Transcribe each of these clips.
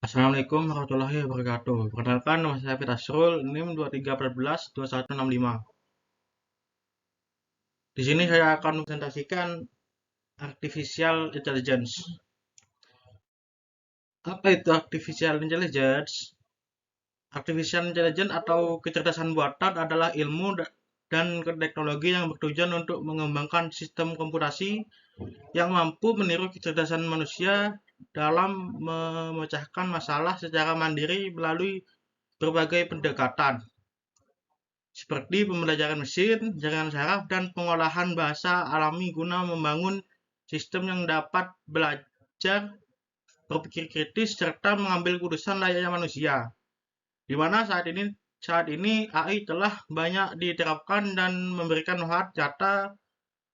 Assalamualaikum warahmatullahi wabarakatuh. Perkenalkan, nama saya Fitasrul, NIM 23142165. Di sini saya akan presentasikan Artificial Intelligence. Apa itu Artificial Intelligence? Artificial Intelligence atau kecerdasan buatan adalah ilmu dan teknologi yang bertujuan untuk mengembangkan sistem komputasi yang mampu meniru kecerdasan manusia dalam memecahkan masalah secara mandiri melalui berbagai pendekatan, seperti pembelajaran mesin, jaringan saraf, dan pengolahan bahasa alami guna membangun sistem yang dapat belajar, berpikir kritis, serta mengambil keputusan layaknya manusia. Di mana saat ini AI telah banyak diterapkan dan memberikan manfaat nyata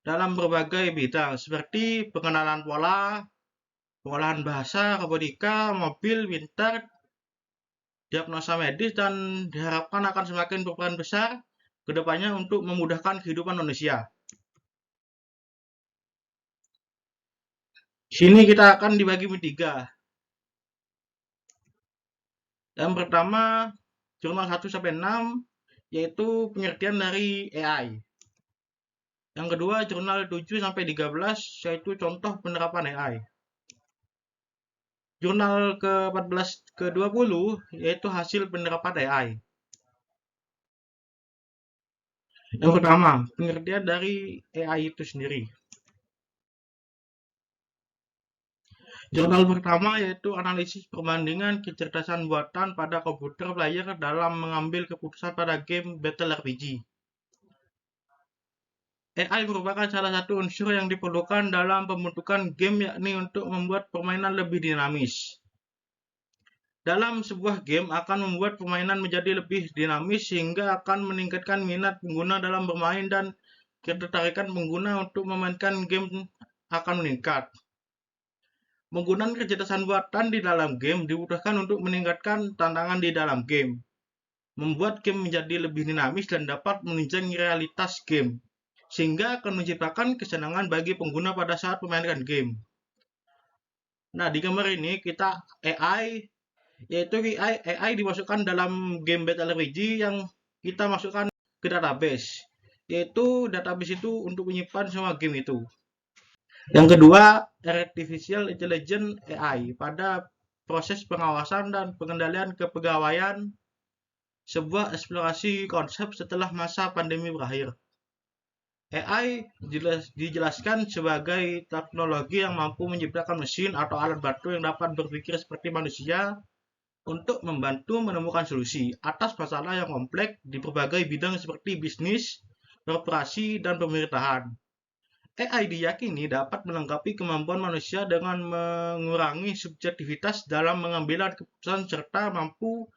dalam berbagai bidang, seperti pengenalan pola, pengolahan bahasa, robotika, mobil pintar, diagnosa medis, dan diharapkan akan semakin berperan besar ke depannya untuk memudahkan kehidupan manusia. Sini kita akan dibagi menjadi tiga. Yang pertama, jurnal 1 sampai 6, yaitu pengertian dari AI. Yang kedua, jurnal 7 sampai 13, yaitu contoh penerapan AI. Jurnal ke-14 ke-20, yaitu hasil penerapan AI. Yang pertama, pengertian dari AI itu sendiri. Jurnal pertama yaitu analisis perbandingan kecerdasan buatan pada komputer player dalam mengambil keputusan pada game Battle RPG. AI merupakan salah satu unsur yang diperlukan dalam pembentukan game, yakni untuk membuat permainan lebih dinamis. Dalam sebuah game akan membuat permainan menjadi lebih dinamis sehingga akan meningkatkan minat pengguna dalam bermain dan ketertarikan pengguna untuk memainkan game akan meningkat. Menggunakan kecerdasan buatan di dalam game dibutuhkan untuk meningkatkan tantangan di dalam game, membuat game menjadi lebih dinamis dan dapat menunjang realitas game, sehingga akan menciptakan kesenangan bagi pengguna pada saat memainkan game. Nah, di gambar ini kita AI dimasukkan dalam game Battle RPG yang kita masukkan ke database, yaitu database itu untuk menyimpan semua game itu. Yang kedua, Artificial Intelligence AI pada proses pengawasan dan pengendalian kepegawaian, sebuah eksplorasi konsep setelah masa pandemi berakhir. AI dijelaskan sebagai teknologi yang mampu menciptakan mesin atau alat bantu yang dapat berpikir seperti manusia untuk membantu menemukan solusi atas masalah yang kompleks di berbagai bidang seperti bisnis, korporasi, dan pemerintahan. AI diyakini dapat melengkapi kemampuan manusia dengan mengurangi subjektivitas dalam mengambil keputusan serta mampu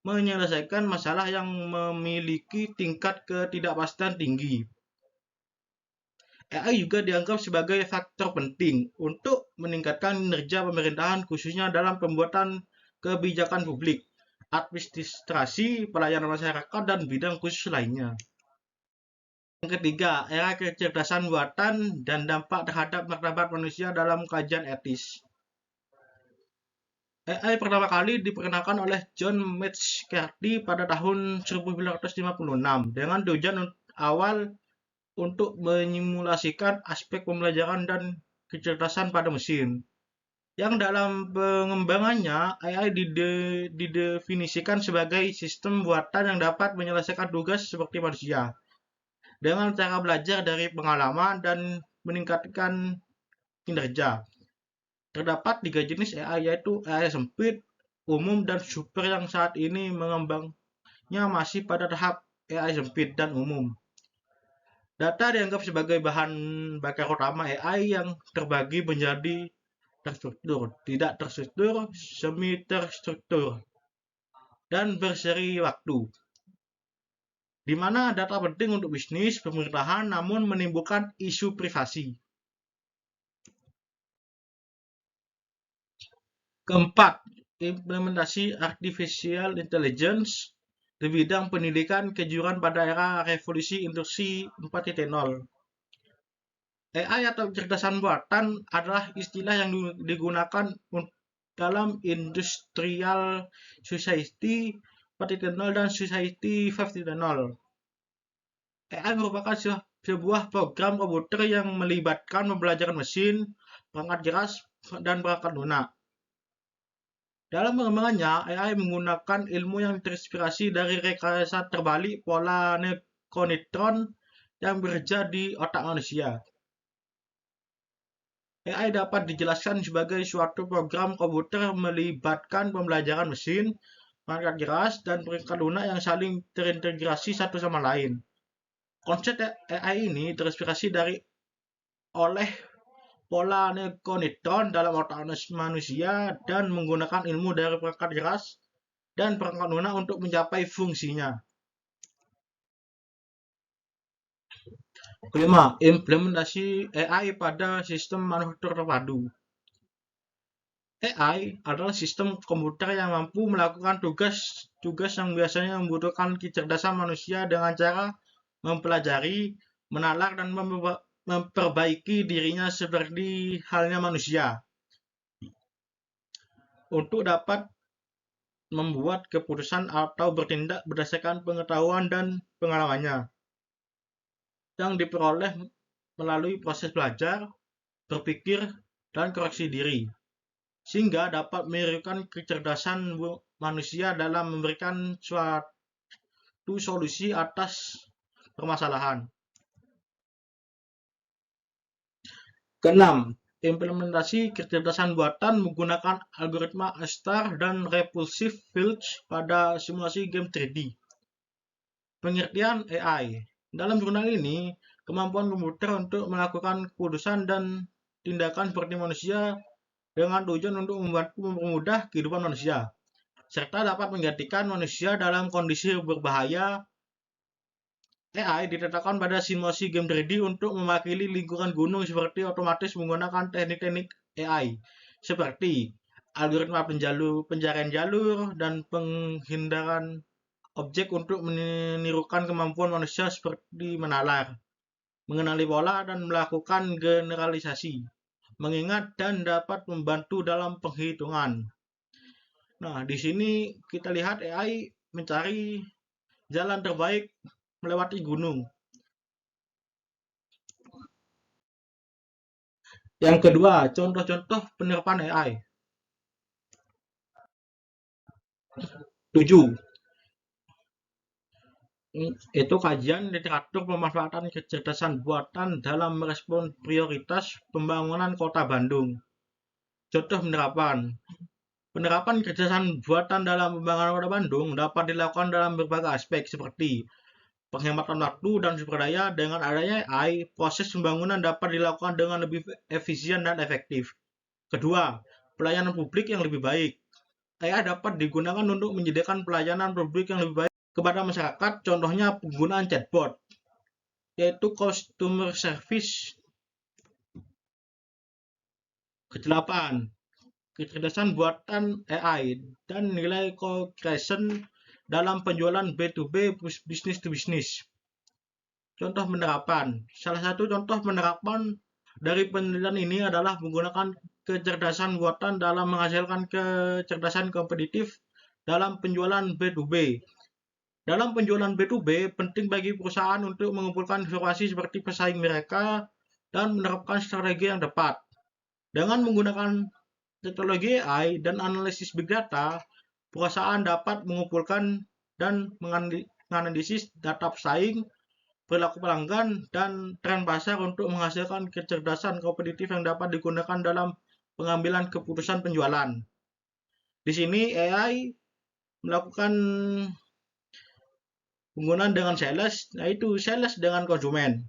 menyelesaikan masalah yang memiliki tingkat ketidakpastian tinggi. AI juga dianggap sebagai faktor penting untuk meningkatkan kinerja pemerintahan, khususnya dalam pembuatan kebijakan publik, administrasi, pelayanan masyarakat, dan bidang khusus lainnya. Yang ketiga, era kecerdasan buatan dan dampak terhadap martabat manusia dalam kajian etis. AI pertama kali diperkenalkan oleh John McCarthy pada tahun 1956 dengan tujuan awal untuk menyimulasikan aspek pembelajaran dan kecerdasan pada mesin. Yang dalam pengembangannya, AI didefinisikan sebagai sistem buatan yang dapat menyelesaikan tugas seperti manusia, dengan cara belajar dari pengalaman dan meningkatkan kinerja. Terdapat 3 jenis AI, yaitu AI sempit, umum, dan super yang saat ini mengembangnya masih pada tahap AI sempit dan umum. Data dianggap sebagai bahan bakar utama AI yang terbagi menjadi terstruktur, tidak terstruktur, semi-terstruktur, dan berseri waktu, di mana data penting untuk bisnis, pemerintahan, namun menimbulkan isu privasi. Keempat, implementasi Artificial Intelligence di bidang pendidikan kejuruan pada era revolusi industri 4.0. AI atau kecerdasan buatan adalah istilah yang digunakan dalam Industrial Society 4.0 dan Society 5.0. AI merupakan sebuah program komputer yang melibatkan pembelajaran mesin, perangkat keras, dan perangkat lunak. Dalam pengembangannya, AI menggunakan ilmu yang terinspirasi dari rekayasa terbalik pola neutron yang bekerja di otak manusia. AI dapat dijelaskan sebagai suatu program komputer melibatkan pembelajaran mesin, perangkat keras, dan perangkat lunak yang saling terintegrasi satu sama lain. Konsep AI ini terinspirasi oleh pola neutron dalam otak manusia dan menggunakan ilmu dari perangkat keras dan perangkat lunak untuk mencapai fungsinya. Kelima, implementasi AI pada sistem manufaktur terpadu. AI adalah sistem komputer yang mampu melakukan tugas yang biasanya membutuhkan kecerdasan manusia dengan cara mempelajari, menalar, dan memperbaiki dirinya seperti halnya manusia untuk dapat membuat keputusan atau bertindak berdasarkan pengetahuan dan pengalamannya yang diperoleh melalui proses belajar, berpikir, dan koreksi diri, sehingga dapat menirukan kecerdasan manusia dalam memberikan suatu solusi atas permasalahan. Keenam, implementasi kecerdasan buatan menggunakan algoritma Astar dan Repulsive Filch pada simulasi game 3D. Pengertian AI. Dalam jurnal ini, kemampuan komputer untuk melakukan keputusan dan tindakan seperti manusia dengan tujuan untuk mempermudah kehidupan manusia, serta dapat menggantikan manusia dalam kondisi berbahaya. AI ditetapkan pada simulasi game 3D untuk mewakili lingkungan gunung seperti otomatis menggunakan teknik-teknik AI seperti algoritma pencarian jalur dan penghindaran objek untuk menirukan kemampuan manusia seperti menalar, mengenali pola, dan melakukan generalisasi, mengingat, dan dapat membantu dalam penghitungan. Nah, di sini kita lihat AI mencari jalan terbaik melewati gunung. Yang kedua, contoh-contoh penerapan AI. 7. Itu kajian literatur pemanfaatan kecerdasan buatan dalam merespon prioritas pembangunan Kota Bandung. Contoh penerapan. Penerapan kecerdasan buatan dalam pembangunan Kota Bandung dapat dilakukan dalam berbagai aspek seperti penghematan waktu dan sumber daya. Dengan adanya AI, proses pembangunan dapat dilakukan dengan lebih efisien dan efektif. Kedua, pelayanan publik yang lebih baik. AI dapat digunakan untuk menyediakan pelayanan publik yang lebih baik kepada masyarakat, contohnya penggunaan chatbot, yaitu customer service. Kedelapan, kecerdasan buatan AI dan nilai co-creation dalam penjualan B2B, business to business. Contoh penerapan. Salah satu contoh penerapan dari penelitian ini adalah menggunakan kecerdasan buatan dalam menghasilkan kecerdasan kompetitif dalam penjualan B2B. Dalam penjualan B2B, penting bagi perusahaan untuk mengumpulkan informasi seperti pesaing mereka dan menerapkan strategi yang tepat. Dengan menggunakan teknologi AI dan analisis big data, perusahaan dapat mengumpulkan dan menganalisis data pesaing, perilaku pelanggan, dan tren pasar untuk menghasilkan kecerdasan kompetitif yang dapat digunakan dalam pengambilan keputusan penjualan. Di sini AI melakukan penggunaan dengan sales, yaitu sales dengan konsumen.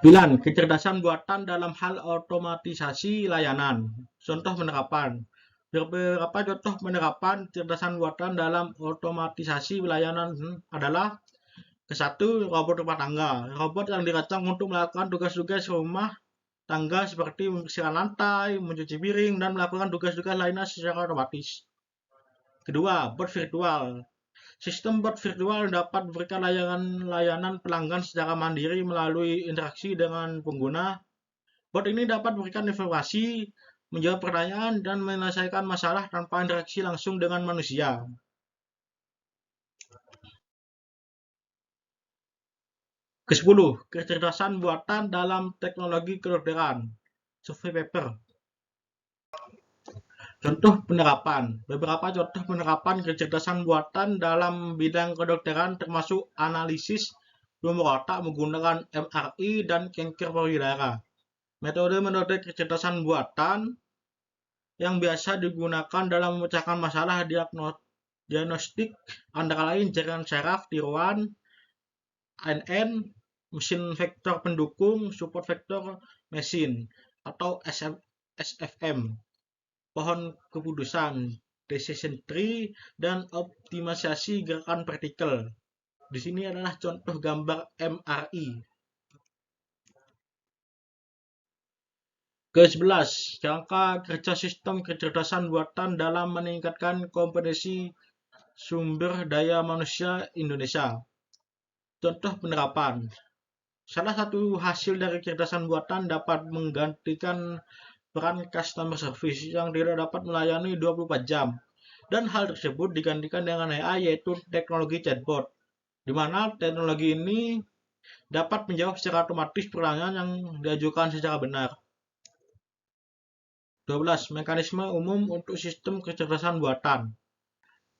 9. Kecerdasan buatan dalam hal otomatisasi layanan. Contoh penerapan. Beberapa contoh penerapan kecerdasan buatan dalam otomatisasi layanan adalah: ke-1, robot rumah tangga. Robot yang dirancang untuk melakukan tugas-tugas rumah tangga seperti membersihkan lantai, mencuci piring, dan melakukan tugas-tugas lainnya secara otomatis. Kedua, bot virtual. Sistem bot virtual dapat memberikan layanan pelanggan secara mandiri melalui interaksi dengan pengguna. Bot ini dapat memberikan informasi, menjawab pertanyaan, dan menyelesaikan masalah tanpa interaksi langsung dengan manusia. Ke-10, kecerdasan buatan dalam teknologi kedokteran. Survei paper. Contoh penerapan. Beberapa contoh penerapan kecerdasan buatan dalam bidang kedokteran termasuk analisis tumor otak menggunakan MRI dan kanker payudara. Metode-metode kecerdasan buatan yang biasa digunakan dalam memecahkan masalah diagnostik antara lain jaringan saraf tiruan, ANN, mesin vektor pendukung, support vektor mesin, atau SFM, pohon keputusan, decision tree, dan optimalisasi gerakan partikel. Di sini adalah contoh gambar MRI. Ke-11, jangka kerja sistem kecerdasan buatan dalam meningkatkan kompetensi sumber daya manusia Indonesia. Contoh penerapan. Salah satu hasil dari kecerdasan buatan dapat menggantikan peran customer service yang tidak dapat melayani 24 jam. Dan hal tersebut digantikan dengan AI, yaitu teknologi chatbot, di mana teknologi ini dapat menjawab secara otomatis pertanyaan yang diajukan secara benar. 12. Mekanisme umum untuk sistem kecerdasan buatan.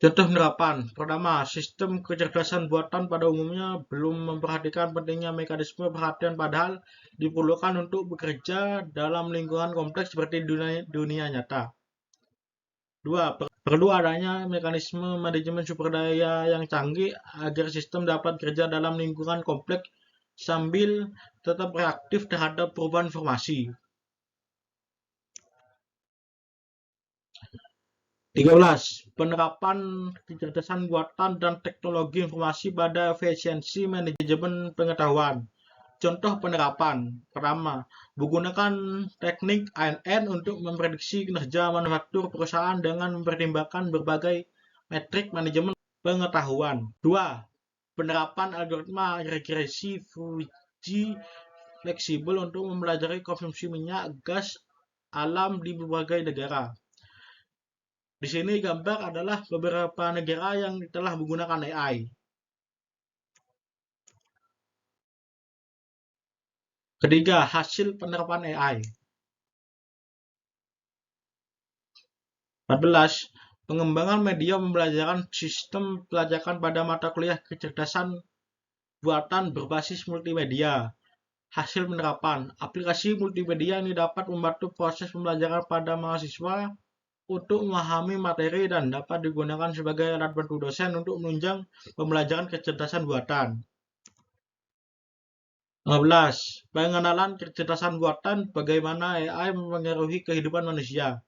Contoh penerapan. Pertama, sistem kecerdasan buatan pada umumnya belum memperhatikan pentingnya mekanisme perhatian padahal diperlukan untuk bekerja dalam lingkungan kompleks seperti dunia nyata. 2. Perlu adanya mekanisme manajemen sumber daya yang canggih agar sistem dapat bekerja dalam lingkungan kompleks sambil tetap reaktif terhadap perubahan informasi. 13. Penerapan kecerdasan buatan dan teknologi informasi pada efisiensi manajemen pengetahuan. Contoh penerapan. Pertama, menggunakan teknik ANN untuk memprediksi kinerja manufaktur perusahaan dengan mempertimbangkan berbagai metrik manajemen pengetahuan. 2. Penerapan algoritma regresi Fuji fleksibel untuk mempelajari konsumsi minyak gas alam di berbagai negara. Di sini gambar adalah beberapa negara yang telah menggunakan AI. Ketiga, hasil penerapan AI. 14. Pengembangan media pembelajaran sistem pelajaran pada mata kuliah kecerdasan buatan berbasis multimedia. Hasil penerapan. Aplikasi multimedia ini dapat membantu proses pembelajaran pada mahasiswa untuk memahami materi dan dapat digunakan sebagai alat bantu dosen untuk menunjang pembelajaran kecerdasan buatan. 15. Pengenalan kecerdasan buatan, bagaimana AI mempengaruhi kehidupan manusia.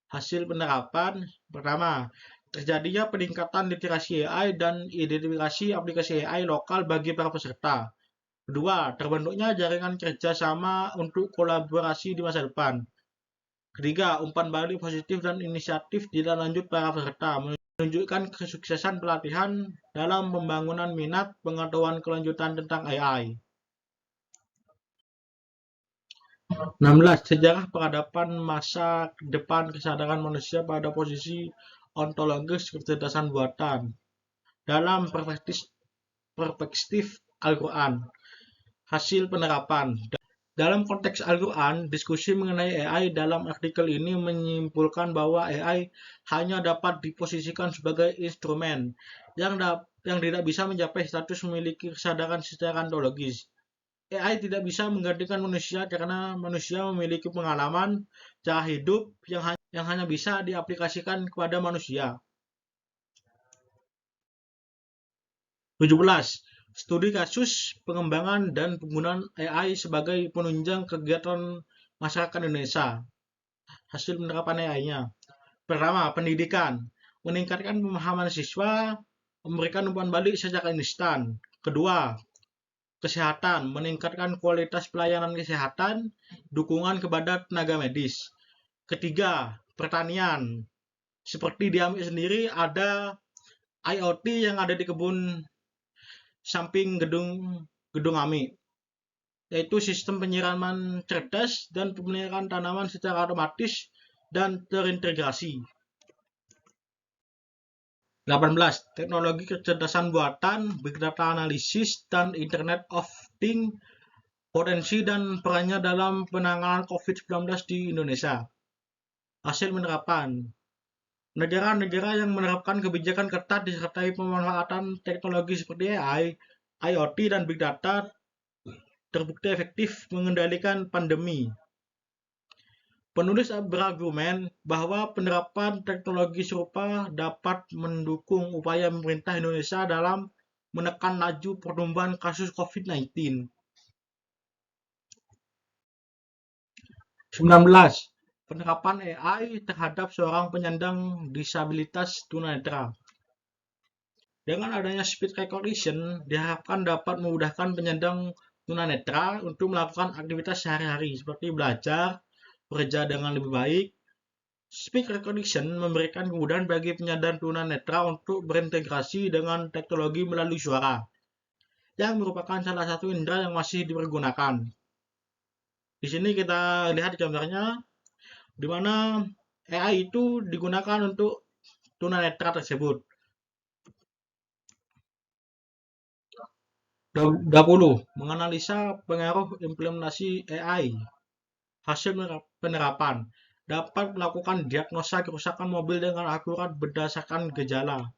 Hasil penerapan. Pertama, terjadinya peningkatan literasi AI dan identifikasi aplikasi AI lokal bagi para peserta. Kedua, terbentuknya jaringan kerjasama untuk kolaborasi di masa depan. Ketiga, umpan balik positif dan inisiatif tidak lanjut para peserta menunjukkan kesuksesan pelatihan dalam pembangunan minat pengetahuan kelanjutan tentang AI. 16. Sejarah peradaban masa depan kesadaran manusia pada posisi ontologis kecerdasan buatan dalam perspektif Al-Quran. Hasil penerapan. Dalam konteks Al-Quran, diskusi mengenai AI dalam artikel ini menyimpulkan bahwa AI hanya dapat diposisikan sebagai instrumen yang tidak bisa mencapai status memiliki kesadaran secara ontologis. AI tidak bisa menggantikan manusia karena manusia memiliki pengalaman cara hidup yang hanya bisa diaplikasikan kepada manusia. 17. Studi kasus pengembangan dan penggunaan AI sebagai penunjang kegiatan masyarakat Indonesia. Hasil penerapan AI-nya. Pertama, pendidikan. Meningkatkan pemahaman siswa, memberikan umpan balik secara instan. Kedua, kesehatan. Meningkatkan kualitas pelayanan kesehatan, dukungan kepada tenaga medis. Ketiga, pertanian. Seperti di Amik sendiri ada IoT yang ada di kebun samping gedung Amik. yaitu sistem penyiraman cerdas dan pemeliharaan tanaman secara otomatis dan terintegrasi. 18. Teknologi kecerdasan buatan, big data analisis, dan Internet of Things, potensi dan perannya dalam penanganan COVID-19 di Indonesia. Hasil penerapan. Negara-negara yang menerapkan kebijakan ketat disertai pemanfaatan teknologi seperti AI, IoT, dan Big Data terbukti efektif mengendalikan pandemi. Penulis berargumen bahwa penerapan teknologi serupa dapat mendukung upaya pemerintah Indonesia dalam menekan laju pertumbuhan kasus COVID-19. 19. Penerapan AI terhadap seorang penyandang disabilitas tunanetra. Dengan adanya speech recognition, diharapkan dapat memudahkan penyandang tunanetra untuk melakukan aktivitas sehari-hari seperti belajar, bekerja dengan lebih baik. Speech recognition memberikan kemudahan bagi penyandang tunanetra untuk berintegrasi dengan teknologi melalui suara, yang merupakan salah satu indera yang masih dipergunakan. Di sini kita lihat gambarnya, di mana AI itu digunakan untuk tunanetra tersebut. 20. Menganalisa pengaruh implementasi AI. Hasil penerapan dapat melakukan diagnosa kerusakan mobil dengan akurat berdasarkan gejala.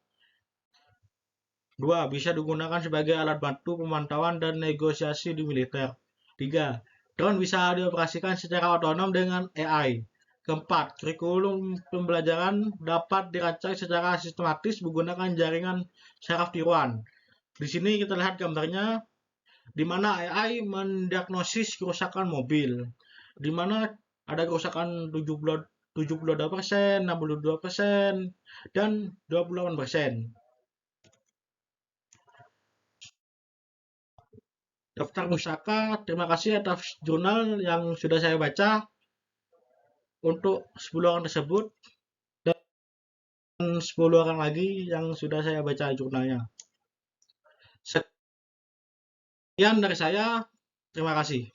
2. Bisa digunakan sebagai alat bantu pemantauan dan negosiasi di militer. 3. Drone bisa dioperasikan secara otonom dengan AI. Keempat, kurikulum pembelajaran dapat dirancang secara sistematis menggunakan jaringan saraf tiruan. Di sini kita lihat gambarnya, di mana AI mendiagnosis kerusakan mobil, di mana ada kerusakan 72%, 62%, dan 28%. Daftar Pusaka, terima kasih atas jurnal yang sudah saya baca untuk 10 orang tersebut, dan 10 orang lagi yang sudah saya baca jurnalnya. Sekian dari saya, terima kasih.